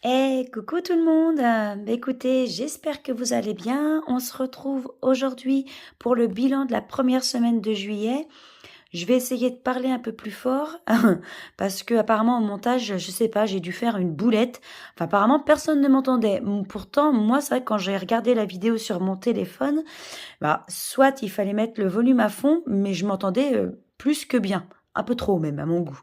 Coucou tout le monde. Écoutez, j'espère que vous allez bien. On se retrouve aujourd'hui pour le bilan de la première semaine de juillet. Je vais essayer de parler un peu plus fort parce que apparemment au montage, je sais pas, j'ai dû faire une boulette. Enfin, apparemment personne ne m'entendait. Pourtant, moi, c'est vrai que quand j'ai regardé la vidéo sur mon téléphone, bah, soit il fallait mettre le volume à fond, mais je m'entendais plus que bien. Un peu trop même à mon goût.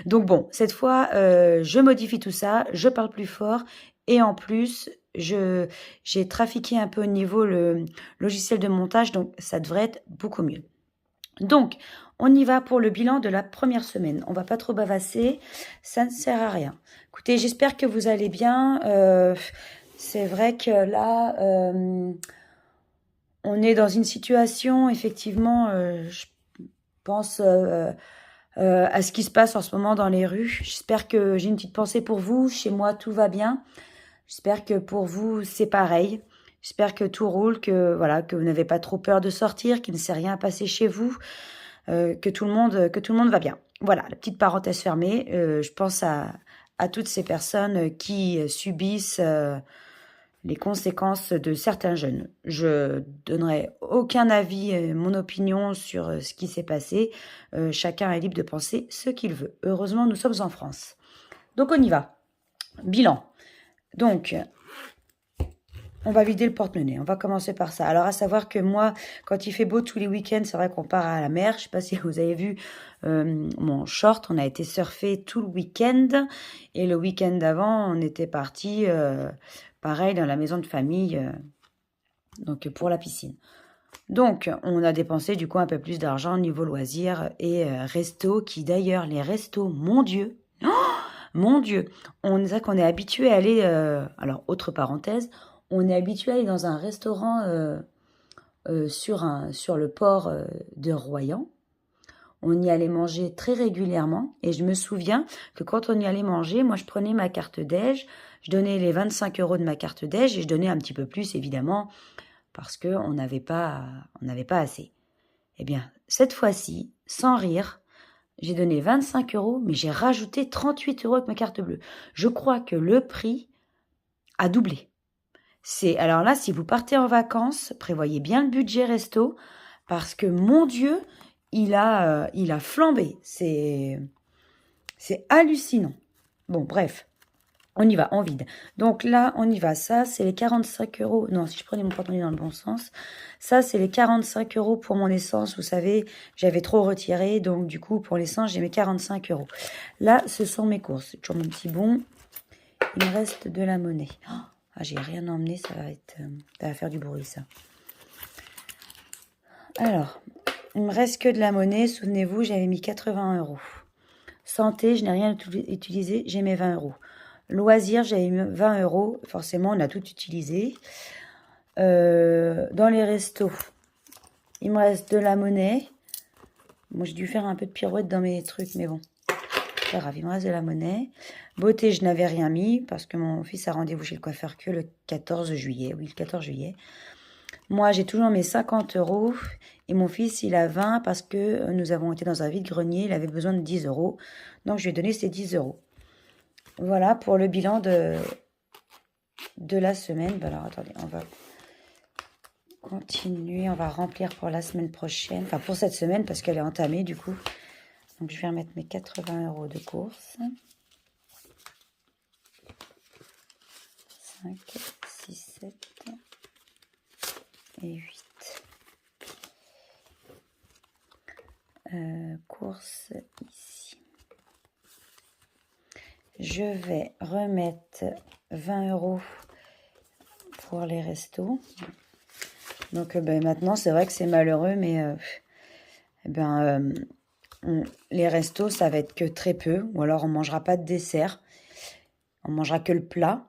Donc bon, cette fois, je modifie tout ça, je parle plus fort et en plus, j'ai trafiqué un peu au niveau le logiciel de montage, donc ça devrait être beaucoup mieux. Donc, on y va pour le bilan de la première semaine. On va pas trop bavasser, ça ne sert à rien. Écoutez, j'espère que vous allez bien. C'est vrai que là, on est dans une situation, effectivement, je pense à ce qui se passe en ce moment dans les rues. J'espère que j'ai une petite pensée pour vous. Chez moi, tout va bien. J'espère que pour vous, c'est pareil. J'espère que tout roule, que voilà, que vous n'avez pas trop peur de sortir, qu'il ne s'est rien passé chez vous, que tout le monde va bien. Voilà, la petite parenthèse fermée. Je pense à toutes ces personnes qui subissent les conséquences de certains jeunes. Je donnerai aucun avis, mon opinion sur ce qui s'est passé. Chacun est libre de penser ce qu'il veut. Heureusement, nous sommes en France. Donc on y va. Bilan. Donc, on va vider le porte-monnaie. On va commencer par ça. Alors, à savoir que moi, quand il fait beau tous les week-ends, c'est vrai qu'on part à la mer. Je sais pas si vous avez vu mon short. On a été surfer tout le week-end. Et le week-end d'avant, on était parti, pareil, dans la maison de famille, donc pour la piscine. Donc, on a dépensé du coup un peu plus d'argent au niveau loisirs et resto, qui d'ailleurs, les restos, mon Dieu, mon Dieu, qu'on est habitué à aller, alors autre parenthèse, on est habitué à aller dans un restaurant sur le port de Royan. On y allait manger très régulièrement et je me souviens que quand on y allait manger, moi je prenais ma carte déj, je donnais les 25 € de ma carte déj et je donnais un petit peu plus évidemment parce qu'on n'avait pas assez. Eh bien, cette fois-ci, sans rire, j'ai donné 25 €, mais j'ai rajouté 38 € avec ma carte bleue. Je crois que le prix a doublé. Alors là, si vous partez en vacances, prévoyez bien le budget resto, parce que mon Dieu, il a flambé. C'est hallucinant. Bon, bref. On y va, on vide. Donc là, on y va. Ça, c'est les 45 €. Non, si je prenais mon porte-monnaie dans le bon sens. Ça, c'est les 45 € pour mon essence. Vous savez, j'avais trop retiré. Donc, du coup, pour l'essence, j'ai mes 45 €. Là, ce sont mes courses. C'est toujours mon petit bon. Il me reste de la monnaie. Ah, j'ai rien emmené. Ça va faire du bruit, ça. Alors, il me reste que de la monnaie. Souvenez-vous, j'avais mis 80 €. Santé, je n'ai rien utilisé. J'ai mes 20 €. Loisirs, j'avais mis 20 €. Forcément, on a tout utilisé. Dans les restos, il me reste de la monnaie. Bon, j'ai dû faire un peu de pirouette dans mes trucs, mais bon. C'est pas grave, il me reste de la monnaie. Beauté, je n'avais rien mis parce que mon fils a rendez-vous chez le coiffeur que le 14 juillet. Oui, le 14 juillet. Moi, j'ai toujours mes 50 € et mon fils, il a 20 parce que nous avons été dans un vide-grenier. Il avait besoin de 10 €. Donc, je lui ai donné ces 10 €. Voilà pour le bilan de la semaine. Ben alors, attendez, on va continuer. On va remplir pour la semaine prochaine. Enfin, pour cette semaine parce qu'elle est entamée, du coup. Donc, je vais remettre mes 80 € de course. 5, 6, 7 et 8. Course ici. Je vais remettre 20 € pour les restos. Donc maintenant, c'est vrai que c'est malheureux, mais les restos, ça va être que très peu. Ou alors, on mangera pas de dessert. On mangera que le plat.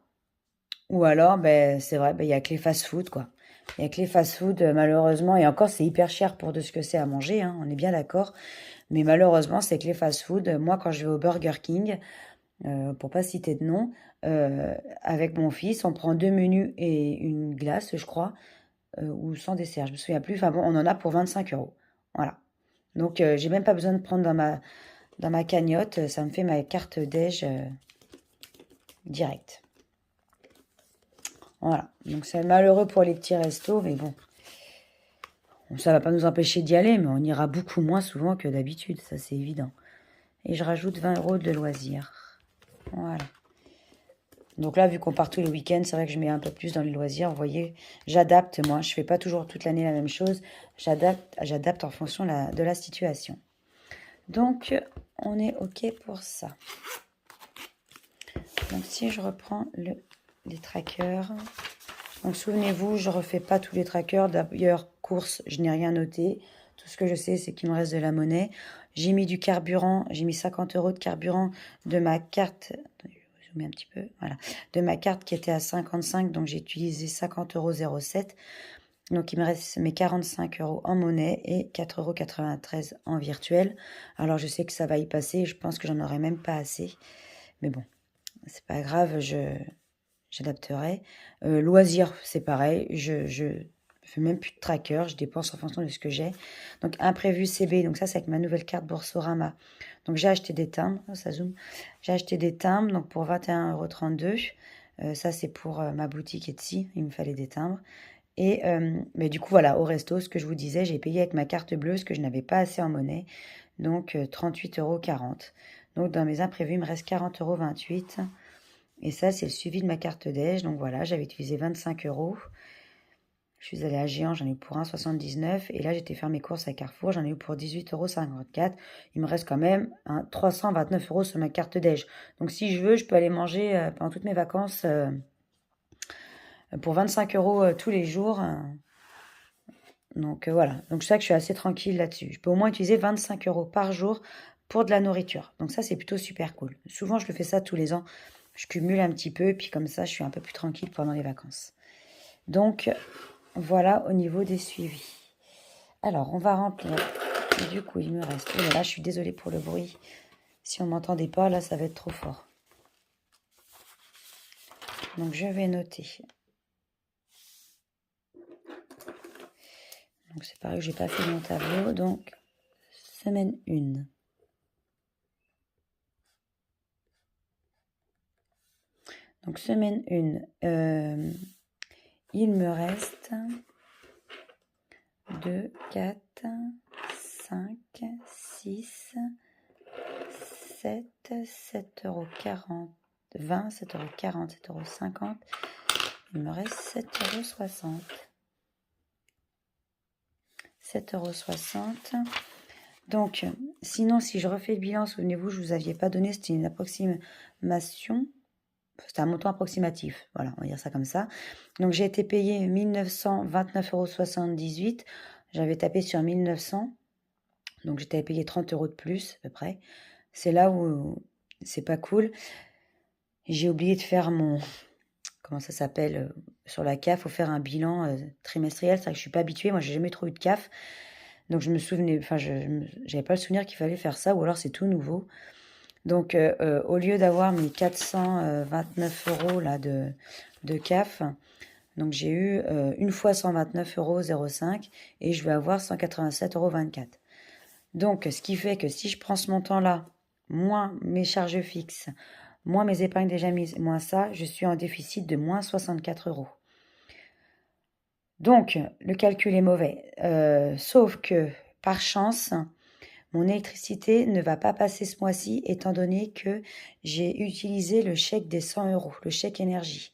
Ou alors, c'est vrai, il y a que les fast-food, quoi. Il y a que les fast-food, malheureusement. Et encore, c'est hyper cher pour de ce que c'est à manger, hein, on est bien d'accord. Mais malheureusement, c'est que les fast-food. Moi, quand je vais au Burger King, pour pas citer de nom, avec mon fils, on prend 2 menus et une glace, je crois, ou sans dessert, je me souviens plus. Enfin bon, on en a pour 25 €. Voilà. Donc, j'ai même pas besoin de prendre dans ma cagnotte. Ça me fait ma carte déj direct. Voilà, donc c'est malheureux pour les petits restos, mais bon, ça va pas nous empêcher d'y aller, mais on ira beaucoup moins souvent que d'habitude, ça c'est évident. Et je rajoute 20 € de loisirs. Voilà. Donc là, vu qu'on part tous les week-ends, c'est vrai que je mets un peu plus dans les loisirs. Vous voyez, j'adapte moi. Je fais pas toujours toute l'année la même chose. J'adapte en fonction de la situation. Donc, on est OK pour ça. Donc, si je reprends les trackers. Donc, souvenez-vous, je ne refais pas tous les trackers. D'ailleurs, course, je n'ai rien noté. Tout ce que je sais, c'est qu'il me reste de la monnaie. J'ai mis du carburant. J'ai mis 50 € de carburant de ma carte. Attendez, je vous mets un petit peu. Voilà. De ma carte qui était à 55. Donc, j'ai utilisé 50,07 €. Donc, il me reste mes 45 € en monnaie et 4,93 € en virtuel. Alors, je sais que ça va y passer. Je pense que j'en aurai même pas assez. Mais bon, c'est pas grave, j'adapterai. Loisirs, c'est pareil. Je fais même plus de tracker. Je dépense en fonction de ce que j'ai. Donc, imprévu CB. Donc, ça, c'est avec ma nouvelle carte Boursorama. Donc, j'ai acheté des timbres. Oh, ça zoome. J'ai acheté des timbres donc pour 21,32 €. Ça, c'est pour ma boutique Etsy. Il me fallait des timbres. Et mais du coup, voilà, au resto, ce que je vous disais, j'ai payé avec ma carte bleue, ce que je n'avais pas assez en monnaie. Donc, 38,40 €. Donc, dans mes imprévus, il me reste 40,28 €. Et ça, c'est le suivi de ma carte déj. Donc, voilà, j'avais utilisé 25 €. Je suis allée à Géant, j'en ai eu pour 1,79 €. Et là, j'étais faire mes courses à Carrefour, j'en ai eu pour 18,54 €. Il me reste quand même 329 € sur ma carte déj. Donc, si je veux, je peux aller manger pendant toutes mes vacances pour 25 € tous les jours. Donc voilà, donc c'est ça que je suis assez tranquille là-dessus. Je peux au moins utiliser 25 € par jour pour de la nourriture. Donc ça, c'est plutôt super cool. Souvent, je le fais ça tous les ans. Je cumule un petit peu, et puis comme ça, je suis un peu plus tranquille pendant les vacances. Donc voilà au niveau des suivis. Alors, on va remplir. Et du coup, il me reste... Oh là là, je suis désolée pour le bruit. Si on ne m'entendait pas, là, ça va être trop fort. Donc, je vais noter. Donc, c'est pareil, je n'ai pas fait mon tableau. Donc, semaine 1. Donc, semaine 1, il me reste 2, 4, 5, 6, 7, 7,40 €, 20, 7,40 €, 7,50 €. Il me reste 7,60 €. 7,60 €. Donc, sinon, si je refais le bilan, souvenez-vous, je ne vous avais pas donné, c'était une approximation. C'était un montant approximatif, voilà, on va dire ça comme ça. Donc, j'ai été payée 1 929,78 €. J'avais tapé sur 1 900. Donc, j'étais payé 30 € de plus, à peu près. C'est là où c'est pas cool. J'ai oublié de faire mon... Comment ça s'appelle sur la CAF, il faut faire un bilan trimestriel. C'est vrai que je suis pas habituée. Moi, j'ai jamais trop eu de CAF. Donc, je me souvenais... Enfin, je n'avais pas le souvenir qu'il fallait faire ça. Ou alors, c'est tout nouveau. Donc, au lieu d'avoir mes 429 € là, de CAF, donc j'ai eu une fois 129,05 € et je vais avoir 187,24 €. Donc, ce qui fait que si je prends ce montant-là, moins mes charges fixes, moins mes épargnes déjà mises, moins ça, je suis en déficit de moins 64 €. Donc, le calcul est mauvais. Sauf que, par chance, mon électricité ne va pas passer ce mois-ci, étant donné que j'ai utilisé le chèque des 100 €, le chèque énergie.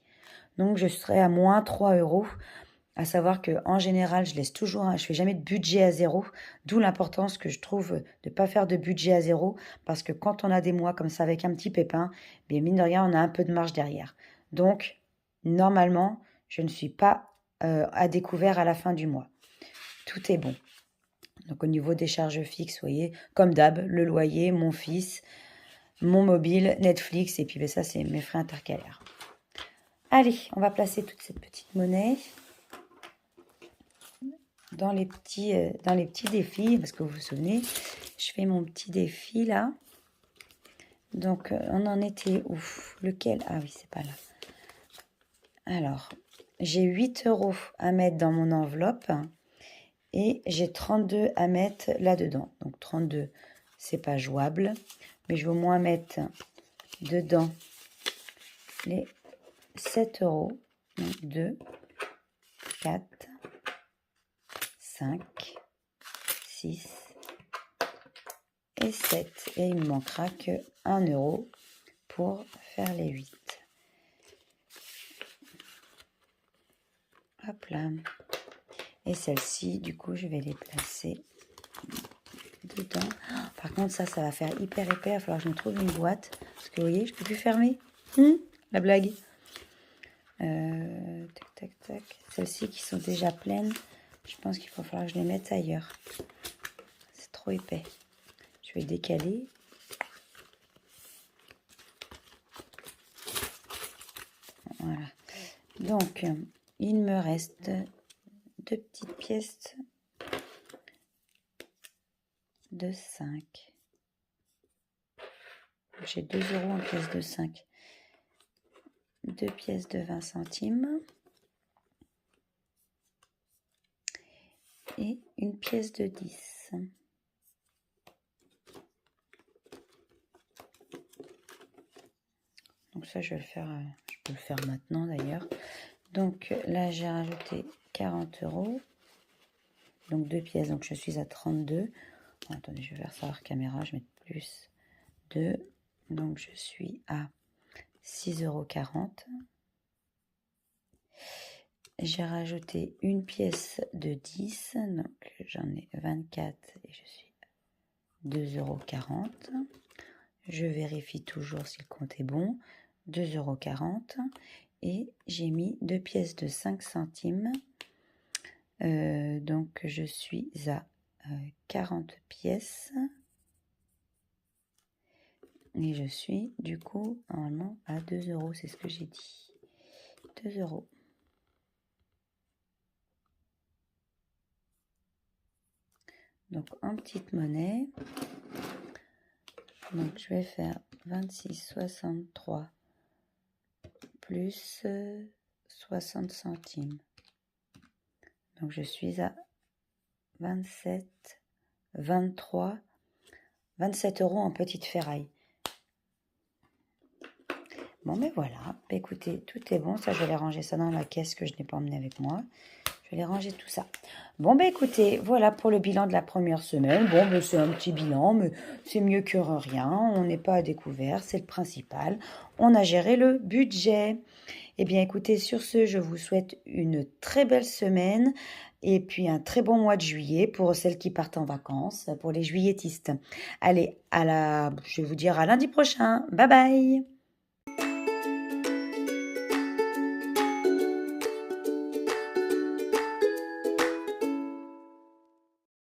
Donc, je serai à moins 3 €. À savoir qu'en général, je laisse toujours, je fais jamais de budget à zéro, d'où l'importance que je trouve de ne pas faire de budget à zéro, parce que quand on a des mois comme ça avec un petit pépin, bien mine de rien, on a un peu de marge derrière. Donc, normalement, je ne suis pas à découvert à la fin du mois. Tout est bon. Donc, au niveau des charges fixes, vous voyez, comme d'hab, le loyer, mon fils, mon mobile, Netflix, et puis ben, ça, c'est mes frais intercalaires. Allez, on va placer toute cette petite monnaie dans les petits défis, parce que vous vous souvenez, je fais mon petit défi là. Donc, on en était où? Lequel? Ah oui, c'est pas là. Alors, j'ai 8 € à mettre dans mon enveloppe et j'ai 32 à mettre là-dedans. Donc, 32, c'est pas jouable, mais je vais au moins mettre dedans les 7 €. Donc 2, 4, 5, 6 et 7. Et il ne me manquera que 1 euro pour faire les 8. Hop là. Et celle-ci, du coup, je vais les placer dedans. Par contre, ça va faire hyper épais. Il va falloir que je me trouve une boîte. Parce que vous voyez, je ne peux plus fermer. La blague. Tac, tac, tac. Celles-ci qui sont déjà pleines, je pense qu'il va falloir que je les mette ailleurs. C'est trop épais. Je vais décaler. Voilà. Donc, il me reste 2 petites pièces de 5. J'ai 2 euros en pièces de 5. 2 pièces de 20 centimes. Et une pièce de 10. Donc ça, je vais le faire, je peux le faire maintenant d'ailleurs. Donc là, j'ai rajouté 40 euros. Donc 2 pièces, donc je suis à 32. Oh, attendez, je vais faire ça hors caméra, je vais mettre plus 2. Donc je suis à 6,40 €. J'ai rajouté une pièce de 10, donc j'en ai 24 et je suis à 2,40 €. Je vérifie toujours si le compte est bon. 2,40 € et j'ai mis 2 pièces de 5 centimes. Donc je suis à 40 pièces. Et je suis du coup normalement à 2 €, c'est ce que j'ai dit. 2 €. Donc en petite monnaie. Donc je vais faire 26,63 plus 60 centimes. Donc je suis à 27 €, en petite ferraille. Bon, mais voilà. Écoutez, tout est bon. Ça, je vais aller ranger ça dans la caisse que je n'ai pas emmenée avec moi. Je vais aller ranger tout ça. Bon, bah écoutez, voilà pour le bilan de la première semaine. Bon, bah, c'est un petit bilan, mais c'est mieux que rien. On n'est pas à découvert, c'est le principal. On a géré le budget. Eh bien, écoutez, sur ce, je vous souhaite une très belle semaine et puis un très bon mois de juillet pour celles qui partent en vacances, pour les juilletistes. Allez, je vais vous dire à lundi prochain. Bye bye!